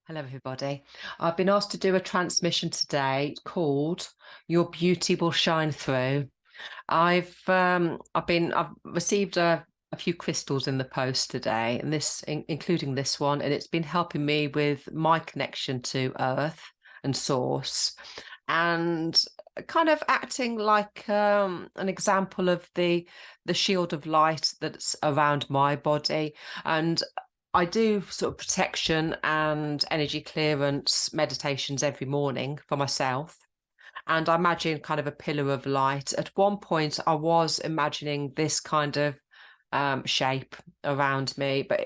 Hello, everybody. I've been asked to do a transmission today called "Your Beauty Will Shine Through." I've received a few crystals in the post today, and including this one, and it's been helping me with my connection to Earth and Source, and kind of acting like an example of the shield of light that's around my body. And I do sort of protection and energy clearance meditations every morning for myself. And I imagine kind of a pillar of light. At one point, I was imagining this kind of shape around me, but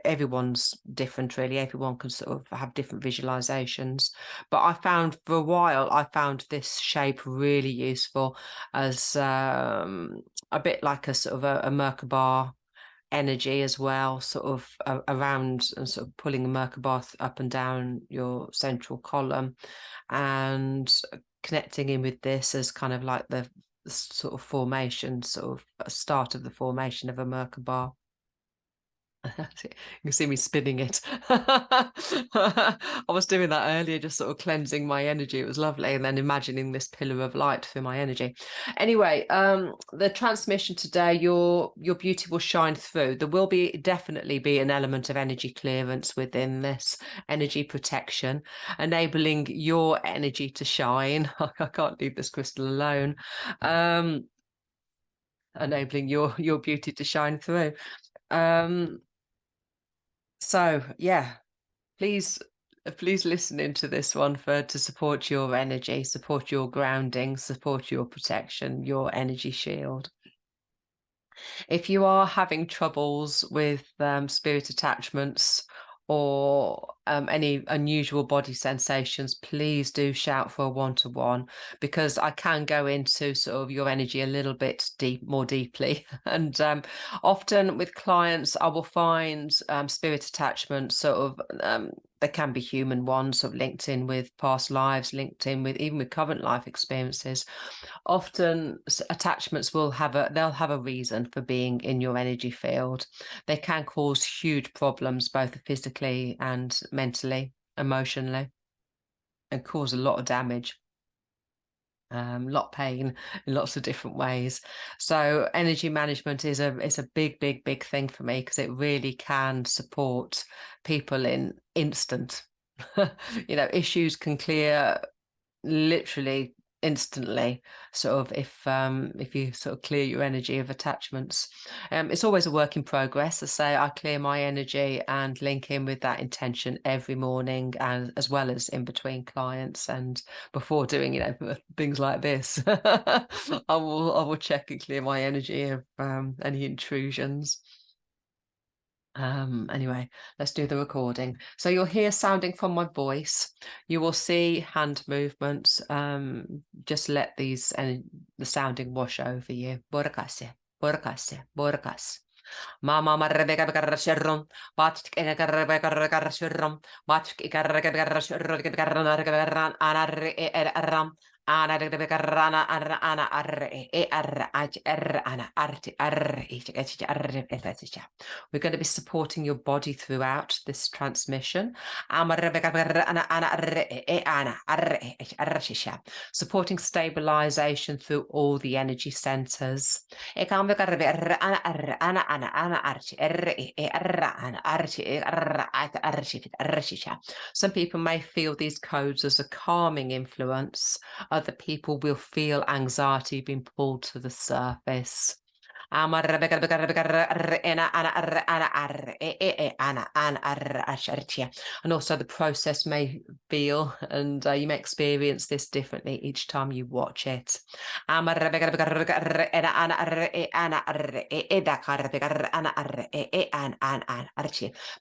everyone's different, really. Everyone can sort of have different visualizations. But for a while, I found this shape really useful as a bit like a sort of a Merkaba energy as well, sort of around and sort of pulling the Merkaba up and down your central column and connecting in with this as kind of like the sort of formation, sort of a start of the formation of a Merkaba. You can see me spinning it. I was doing that earlier, just sort of cleansing my energy. It was lovely. And then imagining this pillar of light through my energy. Anyway, the transmission today, your beauty will shine through. There will definitely be an element of energy clearance within this energy protection, enabling your energy to shine. I can't leave this crystal alone. Enabling your beauty to shine through. So yeah, please listen into this one to support your energy, support your grounding, support your protection, your energy shield. If you are having troubles with spirit attachments or any unusual body sensations, please do shout for a one-to-one, because I can go into sort of your energy a little bit more deeply. And often with clients, I will find spirit attachments sort of they can be human ones, sort of linked in with past lives, linked in with even with current life experiences. Often attachments they'll have a reason for being in your energy field. They can cause huge problems, both physically and mentally, emotionally, and cause a lot of damage, a lot of pain in lots of different ways. So energy management is a big thing for me, because it really can support people in instant. Issues can clear literally instantly, sort of if you sort of clear your energy of attachments. It's always a work in progress. I say I clear my energy and link in with that intention every morning, and as well as in between clients and before doing things like this. I will check and clear my energy of any intrusions. Anyway, let's do the recording. So you'll hear sounding from my voice. You will see hand movements. Just let these and the sounding wash over you. Borkase, borkase, borkas. Mama marrebe garrasherron, batik egarrebe garrasherron, batik egarrebe garrasherron, garran anarre eram. Ana de garrana ana arre e arre arre ana arti arre arre. We're going to be supporting your body throughout this transmission. Supporting stabilization through all the energy centers. Some people may feel these codes as a calming influence. Other people will feel anxiety being pulled to the surface. And also the process may feel, and you may experience this differently each time you watch it.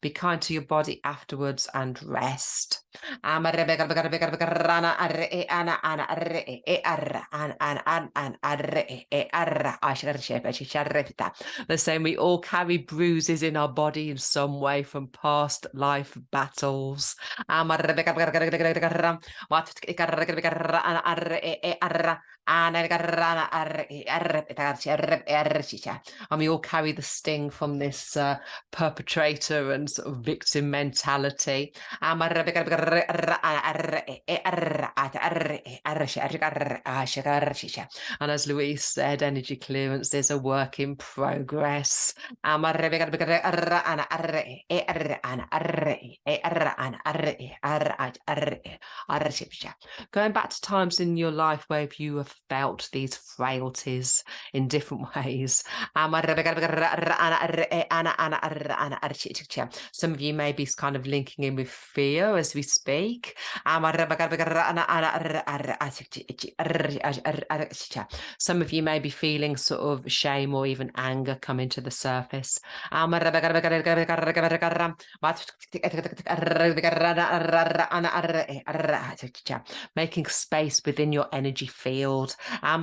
Be kind to your body afterwards and rest. Amarrebegarbegarbegarbegarana arre ana arre arra an arre arra asharshepachicharrepta. The same, we all carry bruises in our body in some way from past life battles. Amarrebegarbegarbegarana matgarbegarana arre arra anagarana arre arre. And we all carry the sting from this perpetrator and sort of victim mentality. And as Louise said, energy clearance is a work in progress. Going back to times in your life where you have felt these frailties in different ways. Some of you may be kind of linking in with fear as we speak. Some of you may be feeling sort of shame or even anger coming to the surface. Making space within your energy field. Some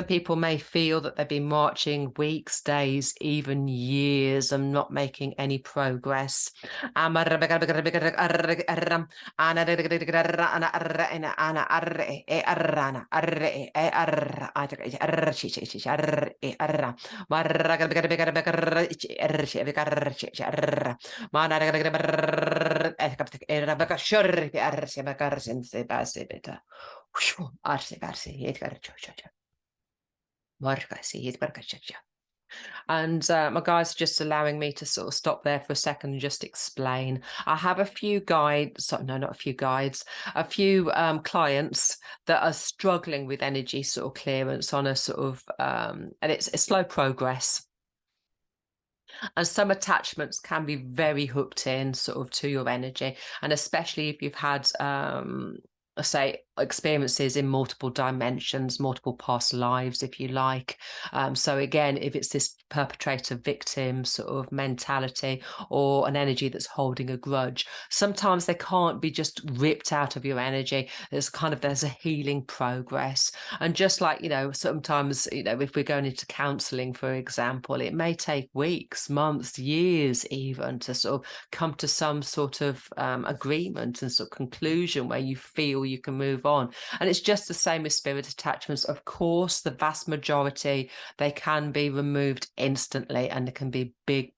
people may feel that they've been marching weeks, days, even years and not making any progress. And my guys are just allowing me to sort of stop there for a second and just explain. I have a few guides, no, not a few guides, a few clients that are struggling with energy sort of clearance on a sort of, and it's a slow progress. And some attachments can be very hooked in sort of to your energy. And especially if you've had, say, experiences in multiple dimensions, multiple past lives, if you like. So again, if it's this perpetrator victim sort of mentality or an energy that's holding a grudge, sometimes they can't be just ripped out of your energy. There's a healing progress. And just like, sometimes, if we're going into counseling, for example, it may take weeks, months, years even to sort of come to some sort of agreement and sort of conclusion where you feel you can move on. And it's just the same with spirit attachments. Of course, the vast majority, they can be removed instantly and there can be big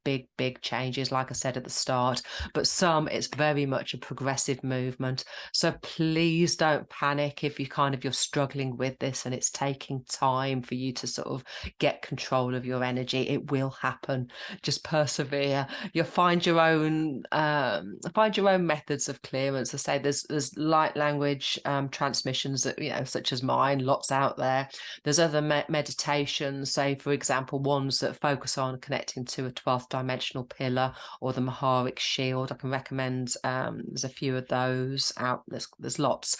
changes, like I said at the start. But some, it's very much a progressive movement. So please don't panic if you're struggling with this and it's taking time for you to sort of get control of your energy. It will happen. Just persevere. You'll find your own methods of clearance. I say there's light language transmissions that such as mine, lots out there. There's other meditations, say for example ones that focus on connecting to a 12th dimensional pillar or the Maharic shield. I can recommend there's a few of those out. There's lots.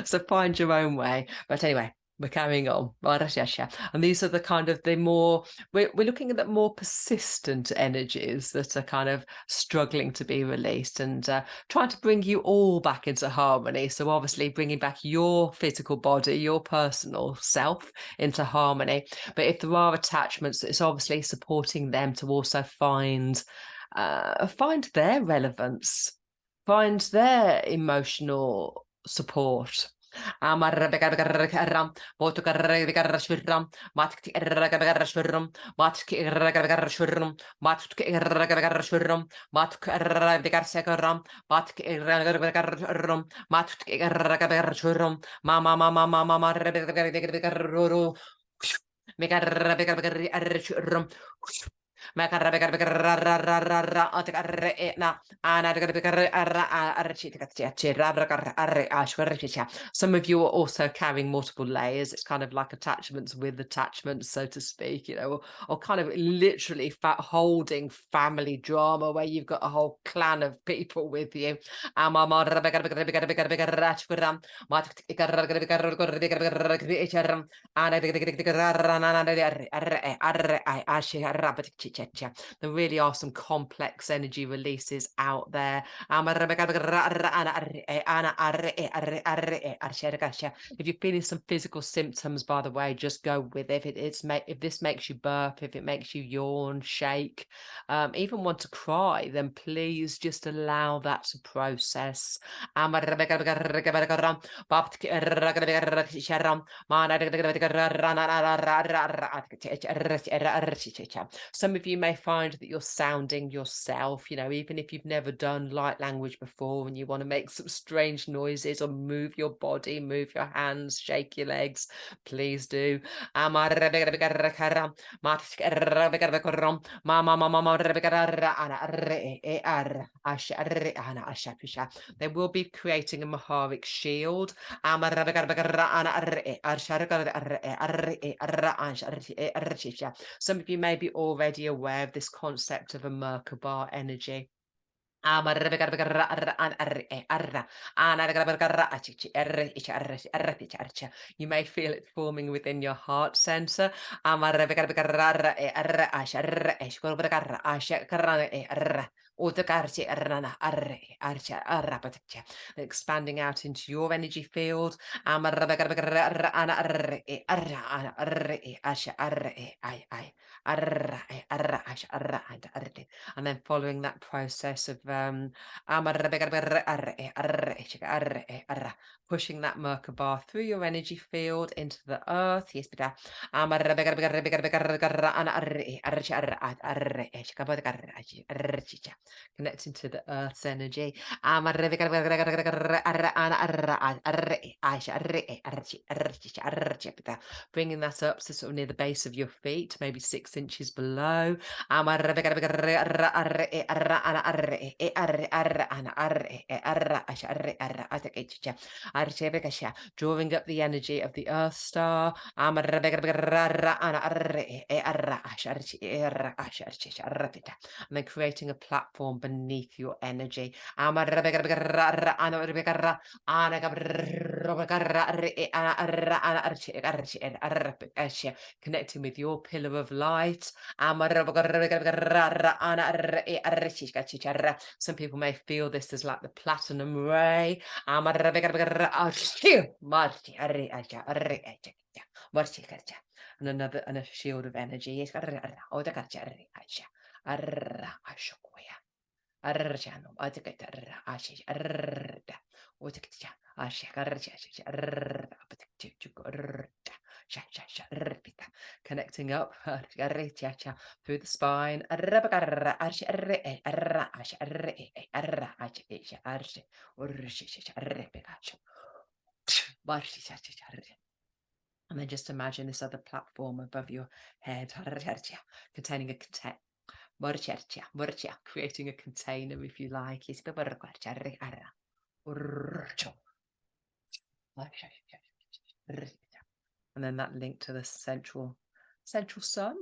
So find your own way. But anyway, we're carrying on. And these are the kind of we're looking at the more persistent energies that are kind of struggling to be released and trying to bring you all back into harmony. So obviously bringing back your physical body, your personal self into harmony. But if there are attachments, it's obviously supporting them to also find their relevance, find their emotional support. Some of you are also carrying multiple layers. It's kind of like attachments with attachments, so to speak, or kind of literally holding family drama where you've got a whole clan of people with you. There really are some complex energy releases out there. If you're feeling some physical symptoms, by the way, just go with it. If this makes you burp, if it makes you yawn, shake, even want to cry, then please just allow that to process. Some of you may find that you're sounding yourself, even if you've never done light language before and you want to make some strange noises or move your body, move your hands, shake your legs, please do. They will be creating a Maharic shield. Some of you may be already aware of this concept of a Merkaba energy. You may feel it forming within your heart center. Expanding out into your energy field. And then following that process of pushing that Merkaba through your energy field into the earth. Yes, connecting to the earth's energy. Bringing that up to sort of near the base of your feet, maybe 6 inches below. Drawing up the energy of the Earth Star. And then creating a platform beneath your energy. Connecting with your pillar of light. Some people may feel this as like the platinum ray. And a shield of energy. Connecting up through the spine. And then just imagine this other platform above your head, containing creating a container, if you like. And then that link to the central sun.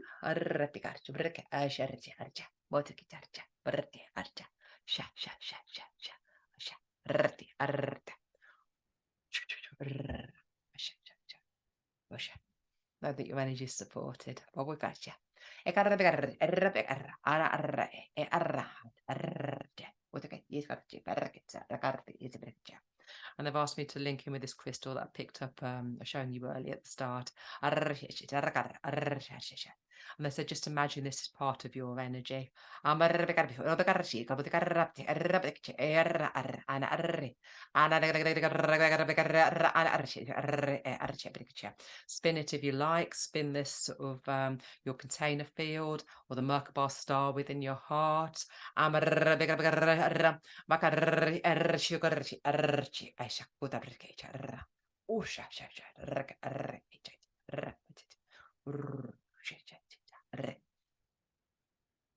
Know that your energy is supported. And they've asked me to link in with this crystal that I picked up, showing you earlier at the start. And they said, just imagine this is part of your energy. Spin it if you like. Spin this sort of your container field or the Merkaba star within your heart.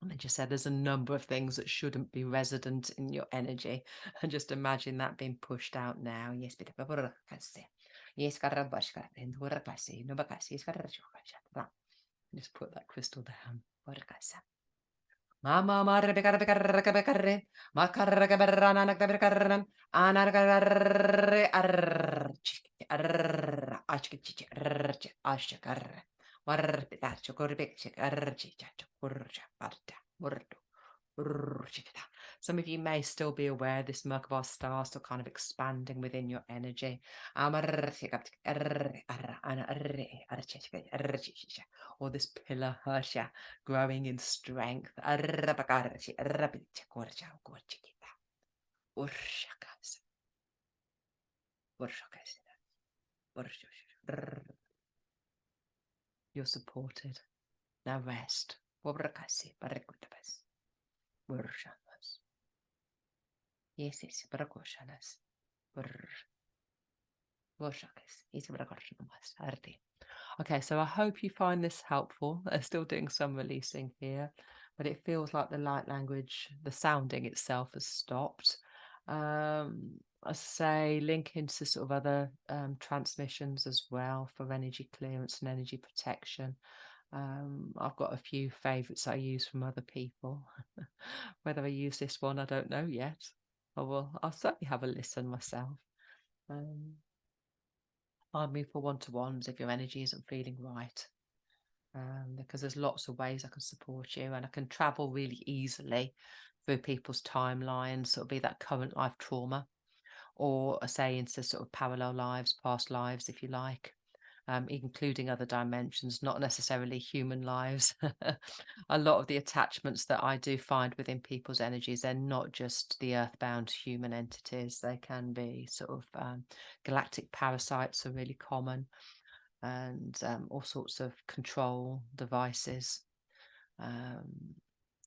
And then just said there's a number of things that shouldn't be resident in your energy. And just imagine that being pushed out now. Yes, bit of a yes, just put that crystal down. Mama marre becarre becarre becarre macarre caberrana nactabercarran anarcarre arr achkichi arch ashkarre warpitacho corbeche archicha curcha parta murdo. Some of you may still be aware this Merkaba star still kind of expanding within your energy. Or this pillar growing in strength. You're supported. Now rest. Yes, yes, okay, so I hope you find this helpful. I'm still doing some releasing here, but it feels like the light language, the sounding itself has stopped. I say link into sort of other transmissions as well for energy clearance and energy protection. I've got a few favorites I use from other people. Whether I use this one, I don't know yet. I'll certainly have a listen myself. Find me for one-to-ones if your energy isn't feeling right. Because there's lots of ways I can support you, and I can travel really easily through people's timelines. So it'll be that current life trauma, or say into sort of parallel lives, past lives, if you like. Including other dimensions, not necessarily human lives. A lot of the attachments that I do find within people's energies, they're not just the earthbound human entities. They can be sort of galactic parasites are really common, and all sorts of control devices.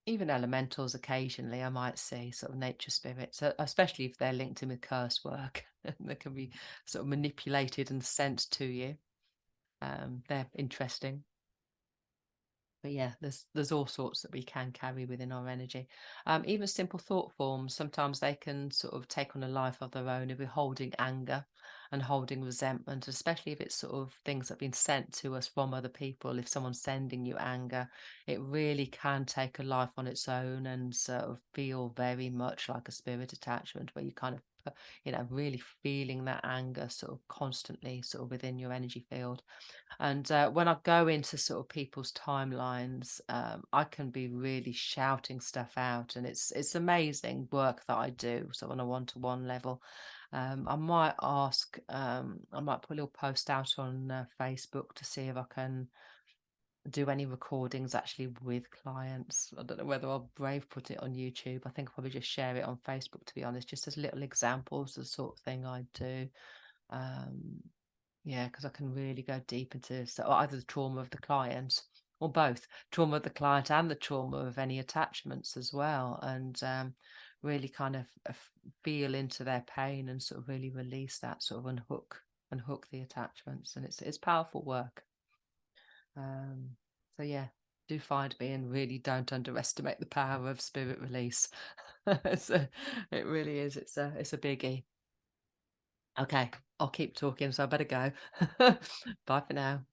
Even elementals occasionally I might see, sort of nature spirits, especially if they're linked in with curse work. They can be sort of manipulated and sent to you. They're interesting. But yeah, there's all sorts that we can carry within our energy. Even simple thought forms, sometimes they can sort of take on a life of their own if we're holding anger and holding resentment, especially if it's sort of things that have been sent to us from other people. If someone's sending you anger, it really can take a life on its own and sort of feel very much like a spirit attachment, where you kind of really feeling that anger sort of constantly sort of within your energy field. And when I go into sort of people's timelines, I can be really shouting stuff out, and it's amazing work that I do. So on a one-to-one level, I might ask, I might put a little post out on Facebook to see if I can do any recordings actually with clients. I don't know whether I'll brave put it on YouTube. I think I'll probably just share it on Facebook, to be honest, just as little examples of the sort of thing I do. Yeah, because I can really go deep into either the trauma of the client, or both trauma of the client and the trauma of any attachments as well, and really kind of feel into their pain and sort of really release that, sort of unhook the attachments, and it's powerful work. So yeah, do find me, and really don't underestimate the power of spirit release. It really is. It's a biggie. Okay, I'll keep talking, so I better go. Bye for now.